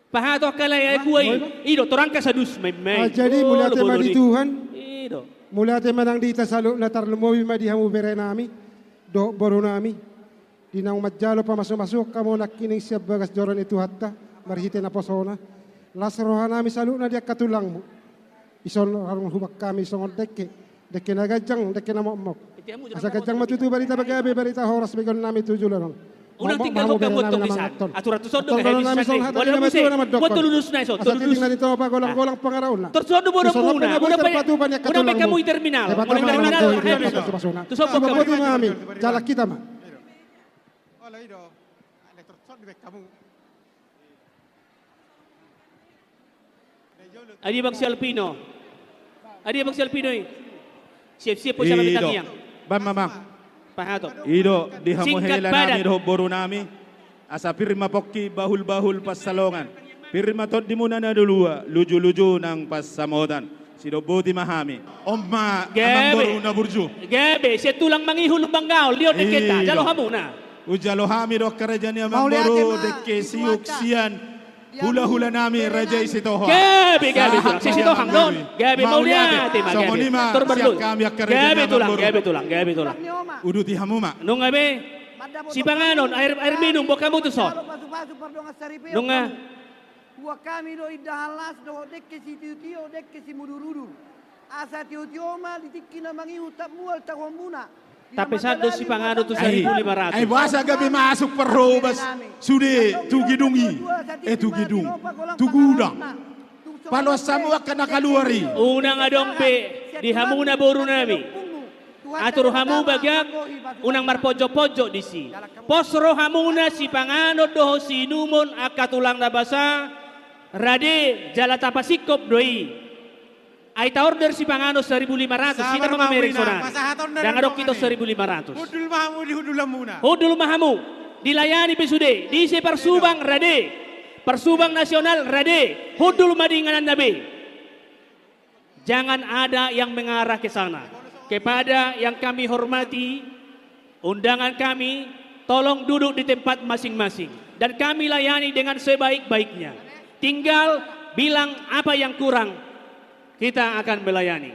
Pahato kalay ay kuway. Ido, torang ka sa dus, may. Jadi mula tema di Tuhan, Ido. mula tema nang dita salo na tarlumoy madihamu bere nami, do boru nami. Di nang madjalo pa masuk-masuk kamo nakining siya bagas joran itu hatta, marhite na posona. Lasroha nami salo na dia katulang mo. Ison harung hubak kami songon dekke na gajang, dekke na momok. Asa gajang matutu barita bagabe barita horas begon nami tujuh lang. Unang tinggal ko kamot tong bisan. Aturan to sondo ka hemis sa wala mo say. What tulunus na iso, tulunus. Asa dito pa golang pangaraon na. Torsondo mo na muna. Una pa kamoy terminal. Muna terminal hemis. Tusok ko kamo nami. Jalak kita ma. Wala ido. Torsondo be kamu. Adi bang si Alpino. Adi bang si Alpino eh. Siap-siap po siya mamitang iyang. Bam mamang. Pahato. Ido di hamuhela padat. nami do boru nami. Asa pirma pokki bahul-bahul pas salongan. Pirma tot di muna na dulua. Luju-luju nang pas samodan. Sido buti mahami. Omma amang boru na burju. Gabe, siya tulang mangihul banggaw. Liot na kita. Jalo hamuna. Ujalo hami do kerajaan amang boru dekke siuk sian. Hula-hula nami raja isi tohang. Gabi tulang. Si tohang doon. Gabi mauliati ma. Gabi tulang. Uduti hamuma. Nung gabi, si Panganon, air minum, buka mo to so. Nung nga, Wa kami do idahalas do dekke si tiutio dekke si mudurudu. Asa tiutio ma ditikki na mangihu tak mual tak muna. tapi sado si Panganon to 1,500. Ay wasa gabi masuk perrobas. Sude tugidungi. Tugidung. Tugudang. Palo samu akan nakaluari. Unang adompe, di hamuna boru nami. Atur hamu bagyak, unang marpojo-pojo di si. Posro hamuna si Panganon doho si numon akatulang nabasa. Rade jalatapasikop doi. Aita order si Panganon 1,500. Kita mga mereksonan. Dan adok kita 1,500. Hudul mahamu di hudulam muna. Hudul mahamu. Dilayani pesude. Di si Persubang Rade. Persubang Nasional Rade. Hudul madinganan nabi. Jangan ada yang mengarah ke sana. Kepada yang kami hormati, undangan kami, tolong duduk di tempat masing-masing. Dan kami layani dengan sebaik-baiknya. Tinggal bilang apa yang kurang, kita akan melayani.